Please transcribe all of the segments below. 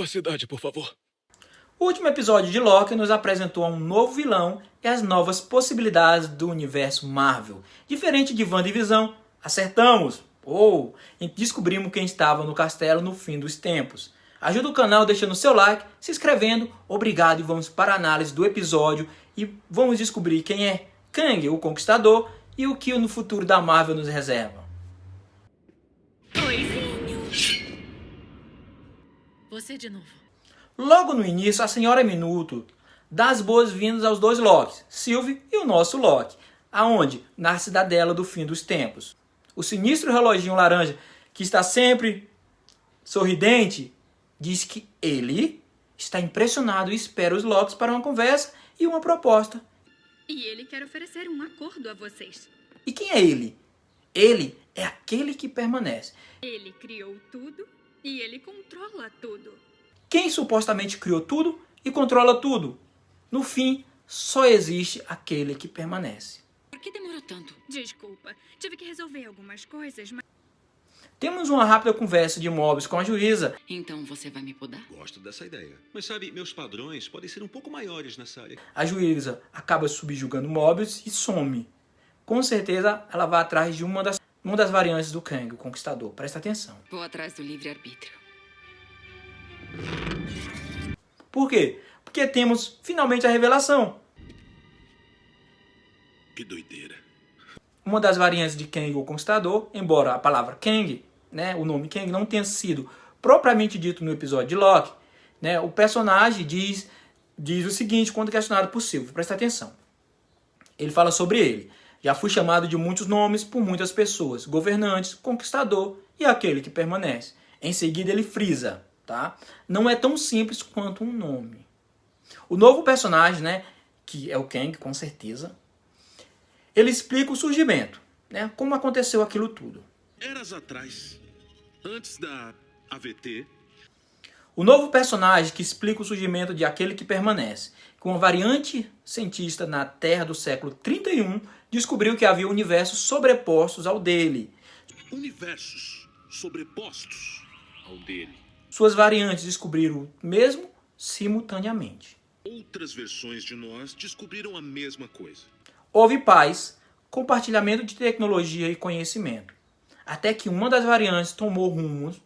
Privacidade, por favor. O último episódio de Loki nos apresentou um novo vilão e as novas possibilidades do universo Marvel. Diferente de WandaVision, acertamos! E descobrimos quem estava no castelo no fim dos tempos. Ajuda o canal deixando seu like, se inscrevendo. Obrigado e vamos para a análise do episódio e vamos descobrir quem é Kang, o Conquistador, e o que no futuro da Marvel nos reserva. Oizinho. Você de novo. Logo no início, a Senhora Minuto dá as boas-vindas aos dois Lokis, Sylvie e o nosso Loki, aonde? Na cidadela do fim dos tempos. O sinistro reloginho laranja, que está sempre sorridente, diz que ele está impressionado e espera os Lokis para uma conversa e uma proposta. E ele quer oferecer um acordo a vocês. E quem é ele? Ele é aquele que permanece. Ele criou tudo e ele controla tudo. Quem supostamente criou tudo e controla tudo? No fim, só existe aquele que permanece. Por que demorou tanto? Desculpa, tive que resolver algumas coisas, mas... Temos uma rápida conversa de Mobius com a juíza. Então você vai me podar? Gosto dessa ideia. Mas sabe, meus padrões podem ser um pouco maiores nessa área. A juíza acaba subjugando Mobius e some. Com certeza, ela vai atrás de uma das variantes do Kang, o Conquistador. Presta atenção. Vou atrás do livre-arbítrio. Por quê? Porque temos finalmente a revelação. Que doideira. Uma das variantes de Kang, o Conquistador, embora a palavra Kang, o nome Kang, não tenha sido propriamente dito no episódio de Loki, o personagem diz o seguinte quando questionado por Sylvie. Presta atenção. Ele fala sobre ele. Já fui chamado de muitos nomes por muitas pessoas. Governantes, conquistador e aquele que permanece. Em seguida ele frisa. Tá? Não é tão simples quanto um nome. O novo personagem, que é o Kang, com certeza, ele explica o surgimento. Como aconteceu aquilo tudo. Eras atrás, antes da AVT... O novo personagem que explica o surgimento de aquele que permanece, com uma variante cientista na Terra do século 31, descobriu que havia universos sobrepostos ao dele. Universos sobrepostos ao dele. Suas variantes descobriram o mesmo simultaneamente. Outras versões de nós descobriram a mesma coisa. Houve paz, compartilhamento de tecnologia e conhecimento, até que uma das variantes tomou rumos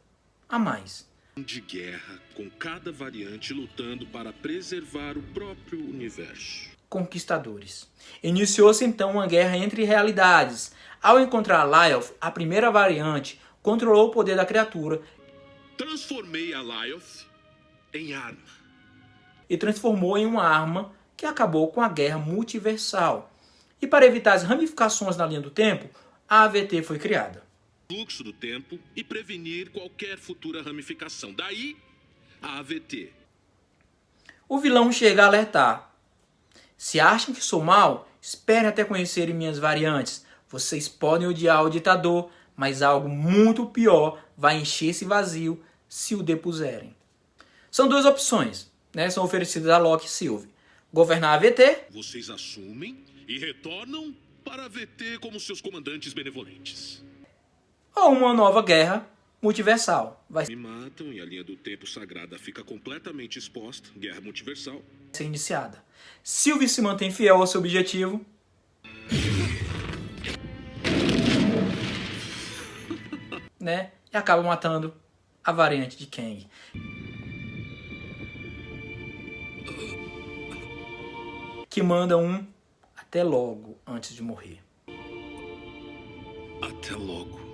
a mais. De guerra, com cada variante lutando para preservar o próprio universo. Conquistadores. Iniciou-se então uma guerra entre realidades. Ao encontrar Lyoth, a primeira variante controlou o poder da criatura. Transformei a Lyoth em arma. E transformou em uma arma que acabou com a guerra multiversal. E para evitar as ramificações na linha do tempo, a AVT foi criada. Fluxo do tempo e prevenir qualquer futura ramificação. Daí, a AVT. O vilão chega a alertar. Se acham que sou mal, esperem até conhecerem minhas variantes. Vocês podem odiar o ditador, mas algo muito pior vai encher esse vazio se o depuserem. São duas opções, são oferecidas a Loki e Sylvie. Governar a AVT. Vocês assumem e retornam para a AVT como seus comandantes benevolentes. Ou uma nova guerra multiversal. Vai Me matam e a linha do tempo sagrada fica completamente exposta. Guerra multiversal. ser iniciada. Sylvie se mantém fiel ao seu objetivo. E acaba matando a variante de Kang. Que manda um até logo antes de morrer. Até logo.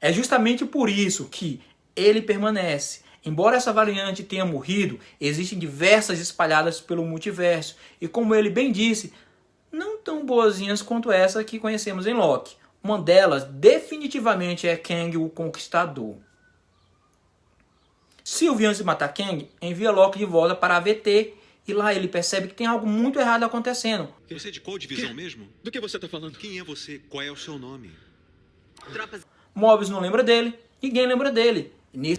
É justamente por isso que ele permanece. Embora essa variante tenha morrido, existem diversas espalhadas pelo multiverso. E como ele bem disse, não tão boazinhas quanto essa que conhecemos em Loki. Uma delas definitivamente é Kang, o Conquistador. Sylvie, antes de matar Kang, envia Loki de volta para a AVT. E lá ele percebe que tem algo muito errado acontecendo. Você é de qual divisão mesmo? Do que você está falando? Quem é você? Qual é o seu nome? Tropas... Mobius não lembra dele, ninguém lembra dele. E nesse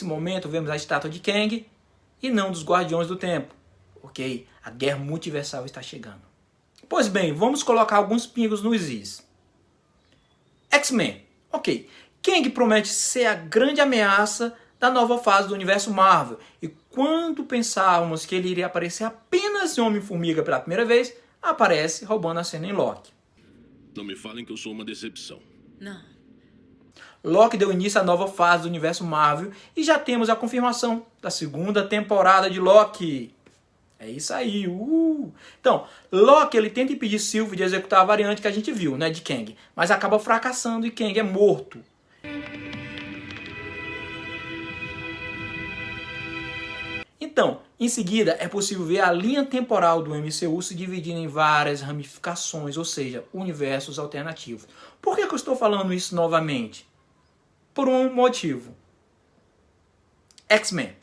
momento vemos a estátua de Kang e não dos Guardiões do Tempo. Ok, a guerra multiversal está chegando. Pois bem, vamos colocar alguns pingos nos is. X-Men. Ok. Kang promete ser a grande ameaça da nova fase do universo Marvel. E quando pensávamos que ele iria aparecer apenas em Homem-Formiga pela primeira vez, aparece roubando a cena em Loki. Não me falem que eu sou uma decepção. Não. Loki deu início à nova fase do universo Marvel e já temos a confirmação da segunda temporada de Loki. É isso aí. Então, Loki ele tenta impedir Sylvie de executar a variante que a gente viu, né, de Kang, mas acaba fracassando e Kang é morto. Então, em seguida, é possível ver a linha temporal do MCU se dividindo em várias ramificações, ou seja, universos alternativos. Por que eu estou falando isso novamente? Por um motivo. X-Men.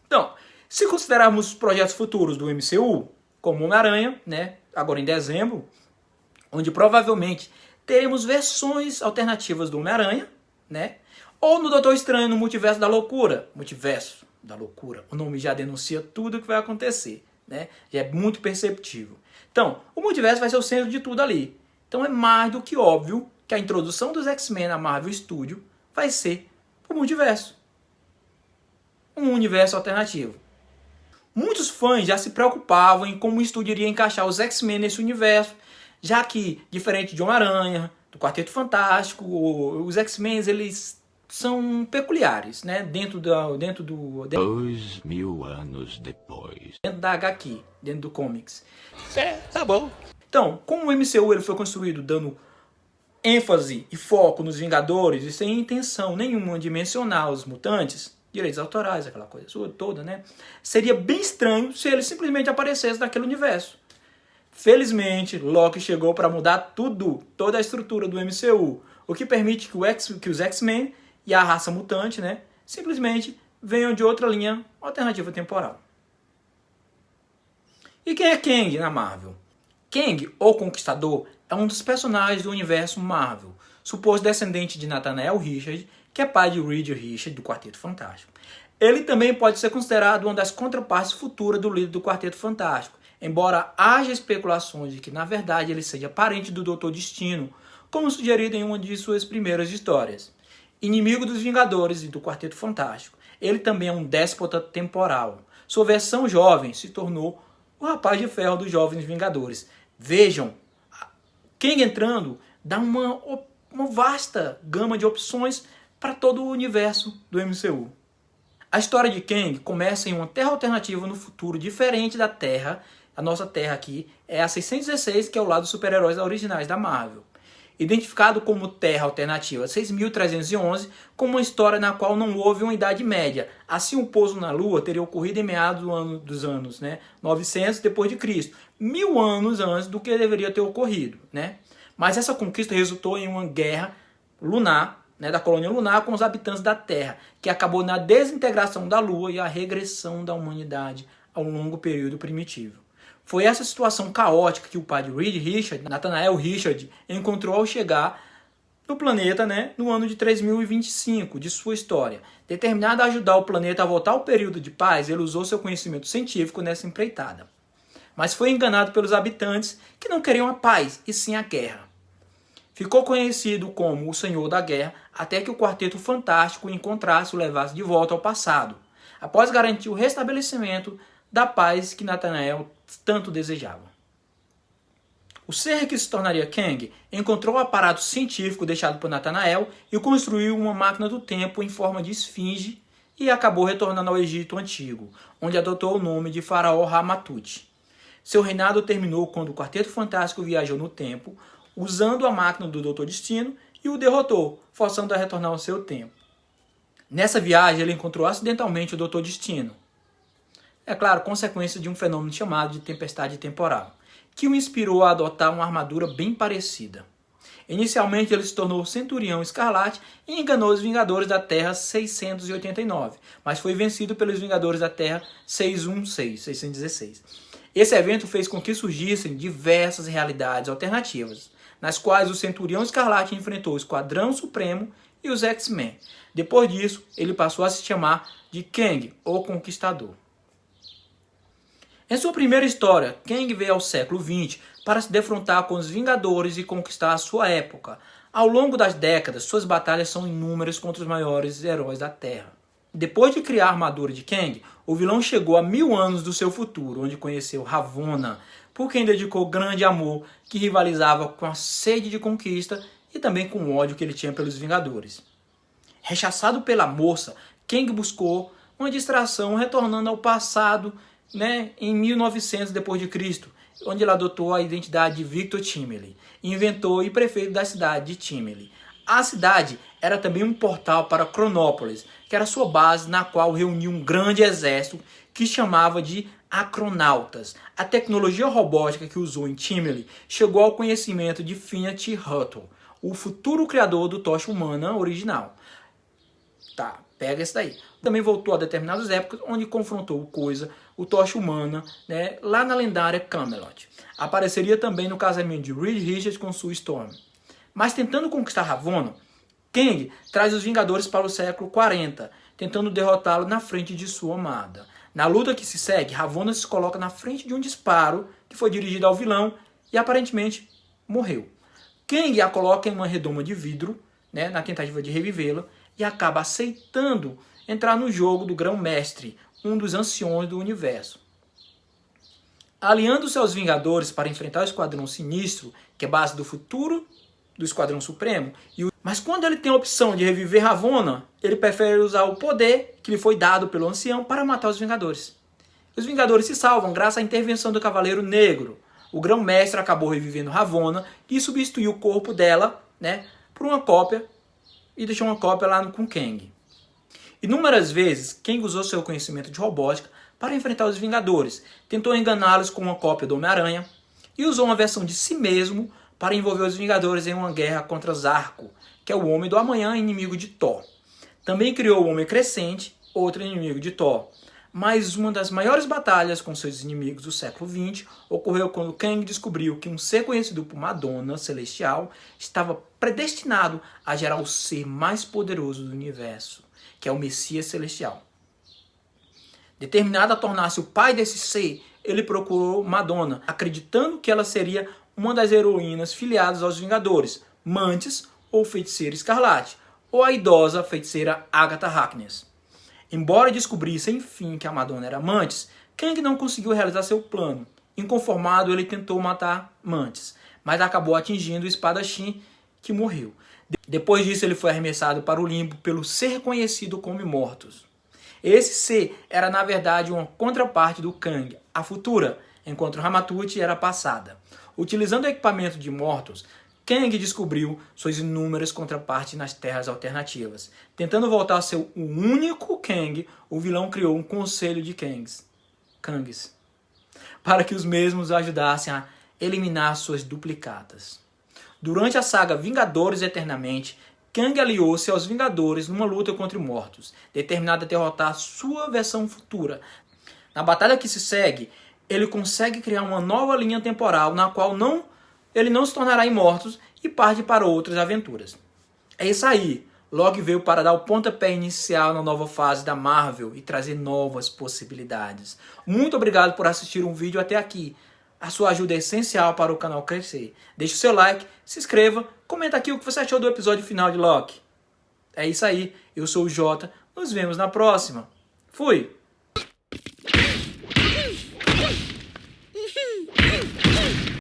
Então, se considerarmos os projetos futuros do MCU, como Homem-Aranha, né, agora em dezembro, onde provavelmente teremos versões alternativas do Homem-Aranha, né, ou no Doutor Estranho no Multiverso da Loucura. Multiverso da Loucura. O nome já denuncia tudo o que vai acontecer, né? Já é muito perceptível. Então, o multiverso vai ser o centro de tudo ali. Então é mais do que óbvio que a introdução dos X-Men na Marvel Studios vai ser o multiverso. Um universo alternativo. Muitos fãs já se preocupavam em como o estúdio iria encaixar os X-Men nesse universo, já que, diferente de Homem-Aranha, do Quarteto Fantástico, os X-Men eles são peculiares, né? Dentro 2000 anos depois. Dentro da HQ, dentro do comics. Tá bom. Então, como o MCU ele foi construído dando ênfase e foco nos Vingadores e sem intenção nenhuma de mencionar os mutantes, direitos autorais, aquela coisa toda, né? Seria bem estranho se ele simplesmente aparecesse naquele universo. Felizmente, Loki chegou para mudar tudo, toda a estrutura do MCU, o que permite que os X-Men e a raça mutante, né, simplesmente venham de outra linha alternativa temporal. E quem é Kang na Marvel? Kang, o Conquistador, é um dos personagens do universo Marvel, suposto descendente de Nathaniel Richard, que é pai de Reed Richard, do Quarteto Fantástico. Ele também pode ser considerado uma das contrapartes futuras do líder do Quarteto Fantástico, embora haja especulações de que, na verdade, ele seja parente do Doutor Destino, como sugerido em uma de suas primeiras histórias. Inimigo dos Vingadores e do Quarteto Fantástico, ele também é um déspota temporal. Sua versão jovem se tornou o Rapaz de Ferro dos Jovens Vingadores. Vejam, Kang entrando dá uma vasta gama de opções para todo o universo do MCU. A história de Kang começa em uma terra alternativa no futuro diferente da Terra. A nossa Terra aqui é a 616, que é o lado dos super-heróis originais da Marvel. Identificado como Terra Alternativa 6311, como uma história na qual não houve uma Idade Média. Assim, o pouso na Lua teria ocorrido em meados dos anos 900 depois de Cristo, 1000 anos antes do que deveria ter ocorrido, né? Mas essa conquista resultou em uma guerra lunar, né, da colônia lunar com os habitantes da Terra, que acabou na desintegração da Lua e a regressão da humanidade a um longo período primitivo. Foi essa situação caótica que o pai de Reed Richard, Nathaniel Richard, encontrou ao chegar no planeta, né, no ano de 3025 de sua história. Determinado a ajudar o planeta a voltar ao período de paz, ele usou seu conhecimento científico nessa empreitada. Mas foi enganado pelos habitantes que não queriam a paz, e sim a guerra. Ficou conhecido como o Senhor da Guerra até que o Quarteto Fantástico o encontrasse e o levasse de volta ao passado, após garantir o restabelecimento da paz que Nathaniel tanto desejava. O ser que se tornaria Kang encontrou o aparato científico deixado por Nathaniel e construiu uma máquina do tempo em forma de esfinge e acabou retornando ao Egito Antigo, onde adotou o nome de Faraó Ramatut. Seu reinado terminou quando o Quarteto Fantástico viajou no tempo, usando a máquina do Doutor Destino e o derrotou, forçando a retornar ao seu tempo. Nessa viagem, ele encontrou acidentalmente o Doutor Destino. É claro, consequência de um fenômeno chamado de tempestade temporal, que o inspirou a adotar uma armadura bem parecida. Inicialmente, ele se tornou Centurião Escarlate e enganou os Vingadores da Terra 689, mas foi vencido pelos Vingadores da Terra 616. Esse evento fez com que surgissem diversas realidades alternativas, nas quais o Centurião Escarlate enfrentou o Esquadrão Supremo e os X-Men. Depois disso, ele passou a se chamar de Kang, o Conquistador. Em sua primeira história, Kang veio ao século XX para se defrontar com os Vingadores e conquistar a sua época, Ao longo das décadas, suas batalhas são inúmeras contra os maiores heróis da Terra. Depois de criar a armadura de Kang, o vilão chegou a 1000 anos do seu futuro, onde conheceu Ravonna, por quem dedicou grande amor que rivalizava com a sede de conquista e também com o ódio que ele tinha pelos Vingadores. Rechaçado pela moça, Kang buscou uma distração retornando ao passado, em 1900 d.C., onde ele adotou a identidade de Victor Timely, inventor e prefeito da cidade de Timely. A cidade era também um portal para Cronópolis, que era sua base na qual reunia um grande exército que chamava de Acronautas. A tecnologia robótica que usou em Timely chegou ao conhecimento de Finat Huttle, o futuro criador do Tocha Humana original. Tá, pega esse daí. Também voltou a determinadas épocas onde confrontou o Coisa, o Tocha Humana, lá na lendária Camelot. Apareceria também no casamento de Reed Richards com Sue Storm. Mas tentando conquistar Ravonna, Kang traz os Vingadores para o século 40, tentando derrotá-lo na frente de sua amada. Na luta que se segue, Ravonna se coloca na frente de um disparo que foi dirigido ao vilão e aparentemente morreu. Kang a coloca em uma redoma de vidro, na tentativa de revivê-la, e acaba aceitando entrar no jogo do Grão-Mestre, um dos anciões do universo. Aliando-se aos Vingadores para enfrentar o Esquadrão Sinistro, que é base do futuro do Esquadrão Supremo, mas quando ele tem a opção de reviver Ravonna, ele prefere usar o poder que lhe foi dado pelo ancião para matar os Vingadores. Os Vingadores se salvam graças à intervenção do Cavaleiro Negro. O Grão-Mestre acabou revivendo Ravonna e substituiu o corpo dela, por uma cópia, e deixou uma cópia lá com Kang. Inúmeras vezes, Kang usou seu conhecimento de robótica para enfrentar os Vingadores, tentou enganá-los com uma cópia do Homem-Aranha e usou uma versão de si mesmo para envolver os Vingadores em uma guerra contra Zarco, que é o Homem do Amanhã, inimigo de Thor. Também criou o Homem Crescente, outro inimigo de Thor. Mas uma das maiores batalhas com seus inimigos do século XX ocorreu quando Kang descobriu que um ser conhecido por Madonna Celestial estava predestinado a gerar o ser mais poderoso do universo, que é o Messias Celestial. Determinado a tornar-se o pai desse ser, ele procurou Madonna, acreditando que ela seria uma das heroínas filiadas aos Vingadores, Mantis ou Feiticeira Escarlate, ou a idosa feiticeira Agatha Harkness. Embora descobrisse, enfim, que a Madonna era Mantis, Kang não conseguiu realizar seu plano. Inconformado, ele tentou matar Mantis, mas acabou atingindo o espadachim, que morreu. Depois disso, ele foi arremessado para o limbo pelo ser conhecido como Imortus. Esse ser era, na verdade, uma contraparte do Kang, a futura, enquanto Ramatut era a passada. Utilizando o equipamento de Imortus, Kang descobriu suas inúmeras contrapartes nas terras alternativas. Tentando voltar a ser o único Kang, o vilão criou um conselho de Kangs, para que os mesmos ajudassem a eliminar suas duplicatas. Durante a saga Vingadores Eternamente, Kang aliou-se aos Vingadores numa luta contra Imortus, determinado a derrotar sua versão futura. Na batalha que se segue, ele consegue criar uma nova linha temporal na qual ele não se tornará Imortus e parte para outras aventuras. É isso aí. Logo veio para dar o pontapé inicial na nova fase da Marvel e trazer novas possibilidades. Muito obrigado por assistir um vídeo até aqui. A sua ajuda é essencial para o canal crescer. Deixe o seu like, se inscreva, comenta aqui o que você achou do episódio final de Loki. É isso aí. Eu sou o Jota. Nos vemos na próxima. Fui!